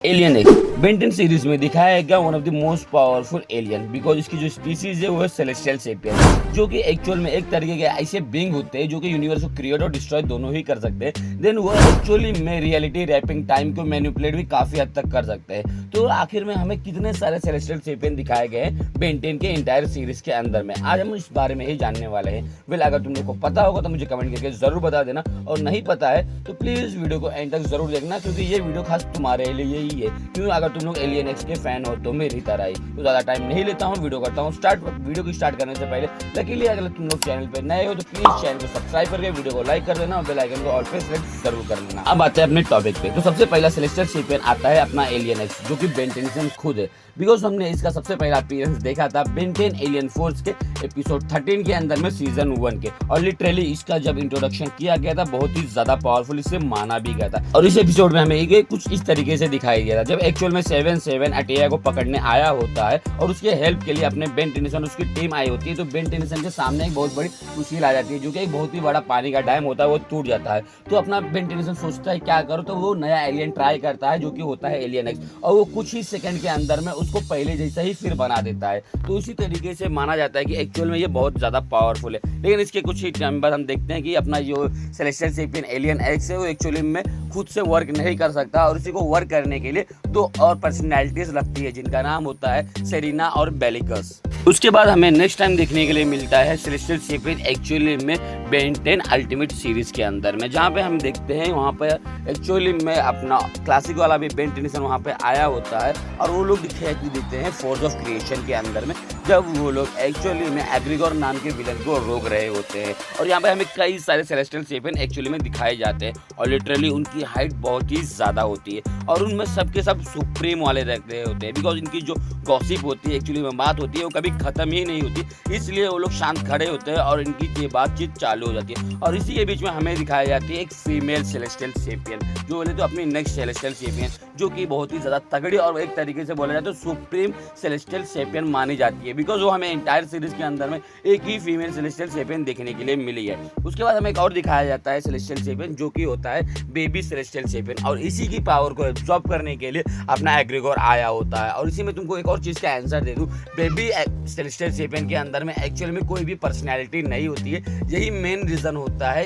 Alien x Benton series में दिखाया गया one of the most powerful alien because इसकी जो स्पीसीज है वो है सेलेस्टियल सेपियन, जो कि एक्चुअल में एक तरीके के ऐसे बीइंग होते हैं जो कि यूनिवर्स को क्रिएट और डिस्ट्रॉय दोनों ही कर सकते हैं। देन वो एक्चुअली में रियलिटी रैपिंग टाइम को मैनिपुलेट भी काफी हद तक कर सकते हैं। तो आखिर में हमें कितने सारे सेलेस्टियल सेपियन दिखाए गए हैं बेंटेन के इंटायर सीरीज के अंदर में, आज हम इस बारे में ही जानने वाले हैं। वेल, अगर तुम लोग को पता होगा तो मुझे कमेंट करके जरूर बता देना, और नहीं पता है तो प्लीज वीडियो को एंड तक जरूर देखना, क्योंकि ये वीडियो खास तुम्हारे लिए ही है। क्यों, अगर तुम लोग एलियन एक्स के फैन हो तो मेरी तरह ही। तो ज्यादा टाइम नहीं लेता हूँ, वीडियो करता हूँ स्टार्ट। वीडियो को स्टार्ट करने से पहले लकीली अगर तुम लोग चैनल पे नए हो तो प्लीज चैनल को सब्सक्राइब करके वीडियो को लाइक कर देना और बेल आइकन को ऑल पे सेलेक्ट जरूर कर लेना। अब आते हैं अपने टॉपिक पे। तो सबसे पहला सेलेस्टियल सेपियन आता है अपना एलियन एक्स, जो कि बेन टेनिसन खुद है। बिकॉज हमने इसका सबसे पहला अपीयरेंस देखा था बेन 10 एलियन फोर्स के एपिसोड 13 के अंदर में सीजन 1 के, और लिटरली इसका जब इंट्रोडक्शन किया गया था बहुत ही ज्यादा पावरफुल इसे माना भी गया था। और इस एपिसोड में हमें ये कुछ इस तरीके से दिखाया गया था जब एक्चुअल में 7 अटेया को पकड़ने आया होता है और उसके हेल्प के लिए अपने बेन टेनिसन उसकी टीम आई होती है। तो बेन टेनिसन के सामने एक बहुत बड़ी मुश्किल आ जाती है, जो कि एक बहुत ही बड़ा पानी का डैम होता है, वो टूट जाता है। तो अपना बेन टेनिसन सोचता है क्या करो, तो वो नया एलियन ट्राई करता है जो कि होता है एलियन एक्स, और वो कुछ ही सेकंड के अंदर में उसको पहले जैसा ही फिर बना देता है। तो इसी तरीके से माना जाता है कि एक्चुअल में ये बहुत ज्यादा पावरफुल है। लेकिन इसके कुछ ही टाइम बाद हम देखते हैं कि अपना जो सेलेस्टियल सेपियन एलियन एक्स है वो एक्चुअली में खुद से वर्क नहीं कर सकता, और इसी को वर्क करने के लिए दो और पर्सनैलिटीज लगती है जिनका नाम होता है सेरिना और बेलिकस। उसके बाद हमें नेक्स्ट टाइम देखने के लिए मिलता है सेलेस्टियल सेपियन एक्चुअली में बेन 10 अल्टीमेट सीरीज के अंदर में, जहाँ पे हम देखते हैं वहाँ पे एक्चुअली में अपना क्लासिक वाला भी बेन टेनिसन वहाँ पे आया होता है, और वो लोग दिखाई देते हैं फोर्स ऑफ क्रिएशन के अंदर में, जब वो लोग एक्चुअली में एग्रीगोर नाम के विलन को रोक रहे होते हैं। और यहाँ पे हमें कई सारे सेलेस्टियल सेपियन एक्चुअली में दिखाए जाते हैं, और लिटरली उनकी हाइट बहुत ही ज़्यादा होती है, और उनमें सबके सब सुप्रीम वाले रख रहे होते हैं। बिकॉज इनकी जो गॉसिप होती है एक्चुअली में बात होती है वो कभी खत्म ही नहीं होती, इसलिए वो लोग शांत खड़े होते हैं और इनकी ये बातचीत चालू हो जाती है। और इसी के बीच में हमें दिखाई जाती है एक फीमेल सेलेस्टियल सेपियन, जो बोले तो अपनी नेक्स्ट सेलेस्टियल सेपियन, जो कि बहुत ही ज़्यादा तगड़ी और एक तरीके से बोला जाए तो सुप्रीम सेलेस्टियल सेपियन मानी जाती है। बिकॉज वो हमें इंटायर सीरीज के अंदर में एक ही फीमेल सेलेस्टियल सेपियन देखने के लिए मिली है। उसके बाद हमें एक और दिखाया जाता है सेलेस्टियल सेपियन, जो कि होता है बेबी सेलेस्टियल सेपियन, और इसी की पावर को एब्जॉर्ब करने के लिए अपना एग्रीगोर आया होता है। और इसी में तुमको एक और चीज़ का आंसर दे दूँ, बेबी सेलेस्टियल सेपियन के अंदर में एक्चुअली में कोई भी पर्सनैलिटी नहीं होती है। यही मेन रीज़न होता है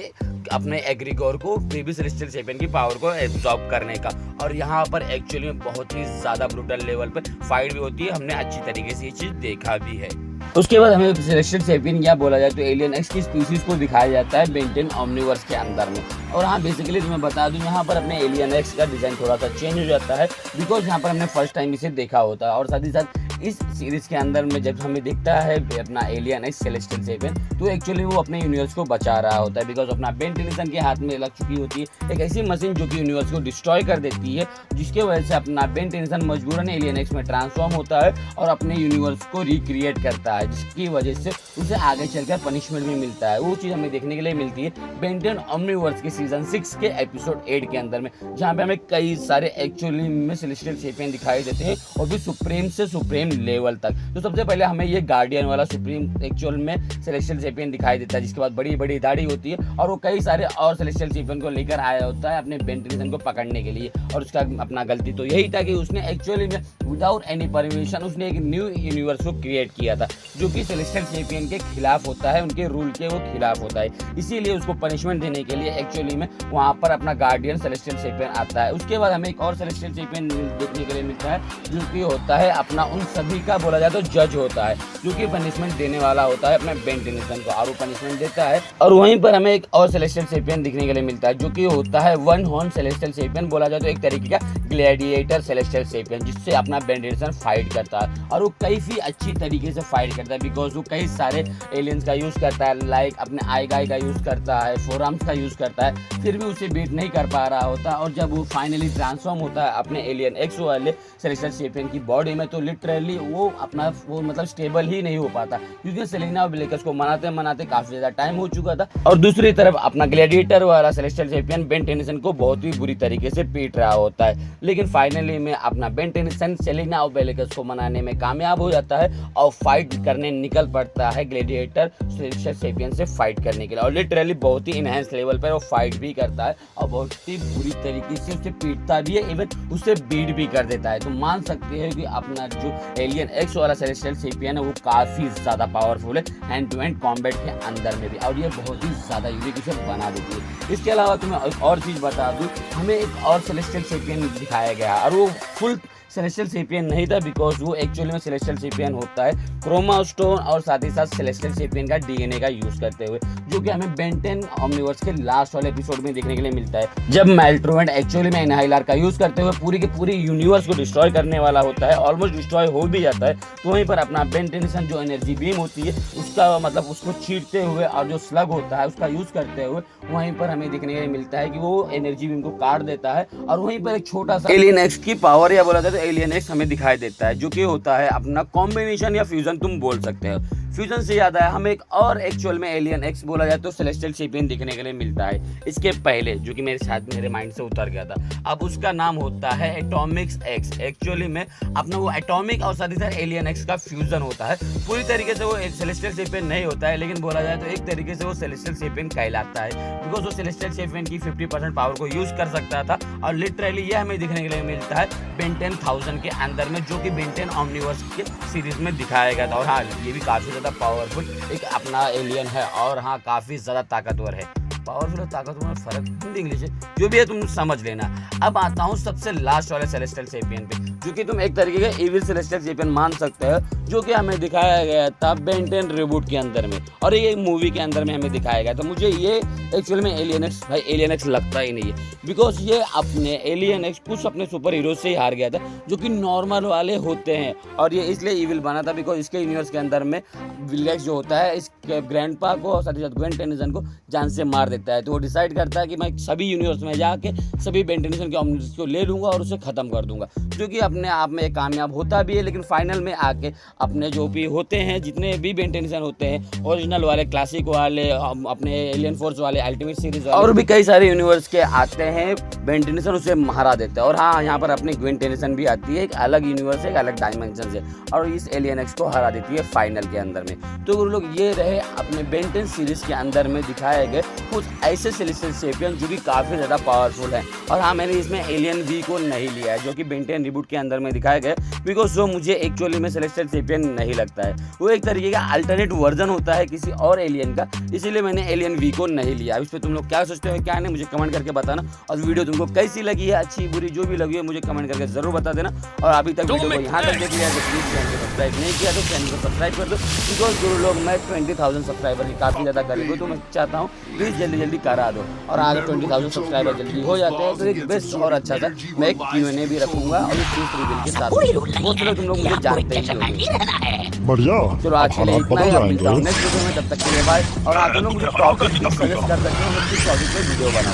अपने एग्रीगोर को बेबी सेलेस्टियल सेपियन की पावर को एब्जॉर्ब करने का। और यहाँ पर एक्चुअली में बहुत ही ज़्यादा ब्रूटल लेवल पर फाइट भी होती है, हमने अच्छी तरीके से ये चीज़ देखा भी है। उसके बाद हमें सेलेस्टियल सेपियन या बोला जाए तो एलियन एक्स की स्पीसीज को दिखाया जाता है बेन 10 ओमनीवर्स के अंदर में। और हाँ, बेसिकली तुम्हें बता दूं यहाँ पर अपने एलियन एक्स का डिज़ाइन थोड़ा सा चेंज हो जाता है, बिकॉज यहाँ पर हमने फर्स्ट टाइम इसे देखा होता है। और साथ ही साथ इस सीरीज के अंदर में जब हमें दिखता है अपना एलियन एक्स सेलेस्टियल सेपियन, तो एक्चुअली वो अपने यूनिवर्स को बचा रहा होता है, बिकॉज अपना बेन टेनिसन के हाथ में लग चुकी होती है एक ऐसी मशीन जो कि यूनिवर्स को डिस्ट्रॉय कर देती है, जिसके वजह से अपना बेन टेनिसन मजबूरन एलियन एक्स में ट्रांसफॉर्म होता है और अपने यूनिवर्स को रिक्रिएट करता है, जिसकी वजह से उसे आगे चलकर पनिशमेंट भी मिलता है। वो चीज़ हमें देखने के लिए मिलती है बेन 10 ओमनीवर्स के सीजन 6 के एपिसोड 8 के अंदर में, जहाँ पे हमें कई सारे एक्चुअली में सेलेस्टियल सेपियन दिखाई देते हैं, और भी सुप्रीम से सुप्रीम लेवल तक। तो सबसे पहले हमें ये गार्डियन वाला सुप्रीम एक्चुअल में सेलेस्टियल सेपियन दिखाई देता है, जिसके बाद बड़ी बड़ी दाढ़ी होती है, और वो कई सारे और सेलेस्टियल सेपियन को लेकर आया होता है अपने बेन टेनिसन को पकड़ने के लिए। और उसका अपना गलती तो यही था कि उसने एक्चुअली में विदाउट एनी परमिशन उसने एक न्यू यूनिवर्स को क्रिएट किया था, जो कि सेलेस्टियल सेपियन के खिलाफ होता है, उनके रूल के वो खिलाफ होता है। इसीलिए उसको पनिशमेंट देने के लिए एक्चुअली में वहाँ पर अपना गार्डियन सेलेस्टियल सेपियन आता है। उसके बाद हमें एक और सेलेस्टियल सेपियन देखने के लिए मिलता है, जो कि होता है अपना उन सभी का बोला जाए तो जज होता है, जो कि पनिशमेंट देने वाला होता है अपने बेन टेनिसन को, और वो पनिशमेंट देता है। और वहीं पर हमें एक और सेलेस्टियल सेपियन दिखने के लिए मिलता है, जो कि होता है वन हॉर्न सेलेस्टियल सेपियन, बोला जाए तो एक तरीके का ग्लैडिएटर सेलेस्टियल सेपियन, जिससे अपना बेन टेनिसन फाइट करता है। और वो काफ़ी अच्छी तरीके से फाइट करता है, बिकॉज वो कई सारे एलियंस का यूज़ करता है, लाइक अपने आई गाई का यूज़ करता है, फोरआर्म्स का यूज़ करता है, फिर भी उसे बीट नहीं कर पा रहा होता। और जब वो फाइनली ट्रांसफॉर्म होता है अपने एलियन एक्स वाले सेलेस्टियल सेपियन की बॉडी में, तो लिटरली लिटरली वो अपना वो मतलब स्टेबल ही नहीं हो पाता, क्योंकि सेलेना और ब्लेकर्स को मनाते मनाते काफी ज्यादा टाइम हो चुका था। और दूसरी तरफ अपना ग्लैडिएटर वाला सेलेस्टियल चैंपियन बेन टेनिसन को बहुत ही बुरी तरीके से पीट रहा होता है, लेकिन फाइनली में अपना बेन टेनिसन सेलेना और ब्लेकर्स को मनाने में कामयाब हो जाता है और फाइट करने निकल पड़ता है ग्लैडिएटर सेलेस्टियल चैंपियन से फाइट करने के लिए। और लिटरली बहुत ही इनहेंस लेवल पर वो फाइट भी करता है और बहुत ही बुरी तरीके से उसे पीटता भी है, इवन उसे बीट भी कर देता है। तो मान सकते हैं कि अपना जो एलियन एक्स वाला सेलेस्टियल चैंपियन है वो काफी ज्यादा पावरफुल है हैंड टू हैंड कॉम्बैट के अंदर में भी, और ये बहुत ही ज्यादा यूनिक उसे बना देती है। इसके अलावा तुम्हें एक और चीज बता दूं, हमें एक और सेलेस्टियल चैंपियन दिखाया गया और वो फुल सेलेस्टियल चैंपियन नहीं था, बिकॉज वो एक्चुअली में सेलेस्टियल चैंपियन होता है क्रोमा स्टोन और साथ ही साथ सेलेस्टियल चैंपियन का डीएनए का यूज करते हुए, जो कि हमें बेन 10 ओमनिवर्स के लास्ट वाले एपिसोड में देखने के लिए मिलता है, जब मेल्ट्रोवेंट एक्चुअली में इनहाइलर का यूज करते हुए पूरी के पूरी यूनिवर्स को डिस्ट्रॉय करने वाला होता है, ऑलमोस्ट डिस्ट्रॉय हो भी जाता है। तो वहीं पर अपना बेन टेनिसन जो एनर्जी बीम होती है उसका मतलब उसको छींटते हुए और जो स्लग होता है उसका यूज करते हुए वहीं पर हमें देखने के लिए मिलता है कि वो एनर्जी बीम को काट देता है, और वहीं पर एक छोटा सा एलियन एक्स की पावर या बोला जाए तो एलियन एक्स हमें दिखाई देता है, जो कि होता है अपना कॉम्बिनेशन या फ्यूजन तुम बोल सकते हो। फ्यूजन से याद आया, हमें एक और एक्चुअल में एलियन एक्स बोला जाए तो सेलेस्टियल चैंपियन दिखने के लिए मिलता है इसके पहले, जो कि मेरे साथ मेरे माइंड से उतर गया था। अब उसका नाम होता है एटॉमिक्स एक्स। एक्चुअली में अपना वो एटॉमिक और साथ ही साथ एलियन एक्स का फ्यूजन होता है। पूरी तरीके से वो सेलेस्टियल चैंपियन नहीं होता है, लेकिन बोला जाए तो एक तरीके से वो सेलेस्टियल चैंपियन कहलाता है, बिकॉज वो सेलेस्टियल चैंपियन की 50% पावर को यूज कर सकता था। और लिटरली ये हमें दिखने के लिए मिलता है बेन 10,000 के अंदर में, जो कि बेन 10 ओमनिवर्स के सीरीज में दिखाया गया था। और हाँ, ये भी काफी ज्यादा पावरफुल एक अपना एलियन है, और हाँ काफी ज्यादा ताकतवर है। पावरफुल और ताकतवर में फर्क हिंदी इंग्लिश है, जो भी है तुम समझ लेना। अब आता हूँ सबसे लास्ट वाले सेलेस्टियल चैंपियन पे, जो कि तुम एक तरीके का इविल सेलेस्टियल चैंपियन मान सकते हो, जो कि हमें दिखाया गया था बेन 10 रिबूट के अंदर में, और ये मूवी के अंदर में हमें दिखाया गया। तो मुझे ये एक्चुअल में एलियन एक्स भाई एलियन एक्स लगता ही नहीं है, बिकॉज ये अपने एलियन एक्स कुछ अपने सुपर हीरो से ही हार गया था, जो कि नॉर्मल वाले होते हैं, और ये इसलिए इविल बना था बिकॉज इसके यूनिवर्स के अंदर में विलेक्स जो होता है इसके ग्रैंडपा को और साथ ही साथ बेन टेनिसन को जान से मार देता है। तो वो डिसाइड करता है कि मैं सभी यूनिवर्स में जाके सभी बेन टेनिसन के ओमनिवर्स को ले लूंगा और उसे खत्म कर दूंगा, जो कि अपने आप में कामयाब होता भी है। लेकिन फाइनल में आके अपने जो भी होते हैं जितने भी बेन टेनिसन होते हैं, ओरिजिनल वाले, क्लासिक वाले, अपने एलियन फोर्स वाले, अल्टीमेट सीरीज वाले, और भी कई सारे यूनिवर्स के आते हैं, बेन टेनिसन उसे हरा देता है। और हाँ, यहाँ पर अपनी ग्वेन टेनिसन भी आती है, एक अलग यूनिवर्स है, एक अलग डायमेंशन से, और इस एलियन एक्स को हरा देती है फाइनल के अंदर में। तो वो लोग ये रहे अपने बेन 10 सीरीज के अंदर में दिखाए गए कुछ ऐसे सेलेस्टियल चैंपियन जो कि काफी ज्यादा पावरफुल है। और हाँ, मैंने इसमें एलियन वी को नहीं लिया है, जो कि बेन 10 रिबूट के अंदर में दिखाए गए, बिकॉज जो मुझे एक्चुअली में सेलेस्टियल चैंपियन नहीं लगता है, वो एक तरीके का अल्टरनेट वर्जन होता है किसी और एलियन का, इसीलिए मैंने एलियन वी को नहीं लिया। इस पर तुम लोग क्या सोचते हो क्या नहीं, मुझे कमेंट करके बताना, और वीडियो तुमको कैसी लगी है, अच्छी बुरी जो भी लगी है मुझे कमेंट करके जरूर बता देना। और अभी तक वीडियो को यहाँ तक देख लिया तो प्लीज चैनल को सब्सक्राइब नहीं किया तो चैनल को सब्सक्राइब कर दो, बिकॉज जो लोग मैं 20,000 सब्सक्राइबर की काफ़ी ज़्यादा करीब हूँ, तो मैं चाहता हूँ प्लीज़ जल्दी जल्दी करा दो। और अगर 20,000 सब्सक्राइबर जल्दी हो जाते हैं तो एक बेस्ट और अच्छा सा मैं एक Q&A भी रखूंगा, और इस रिवील के साथ बहुत सारे तुम लोग मुझे जानते ही होंगे। बढ़िया। चलो आज के लिए इतना ही, मिलता हूँ नेक्स्ट वीडियो में, तब तक के लिए बाय। और आप लोग मुझे टॉपिक सजेस्ट कर सकते हो, मैं किस टॉपिक पे वीडियो बनाऊँ।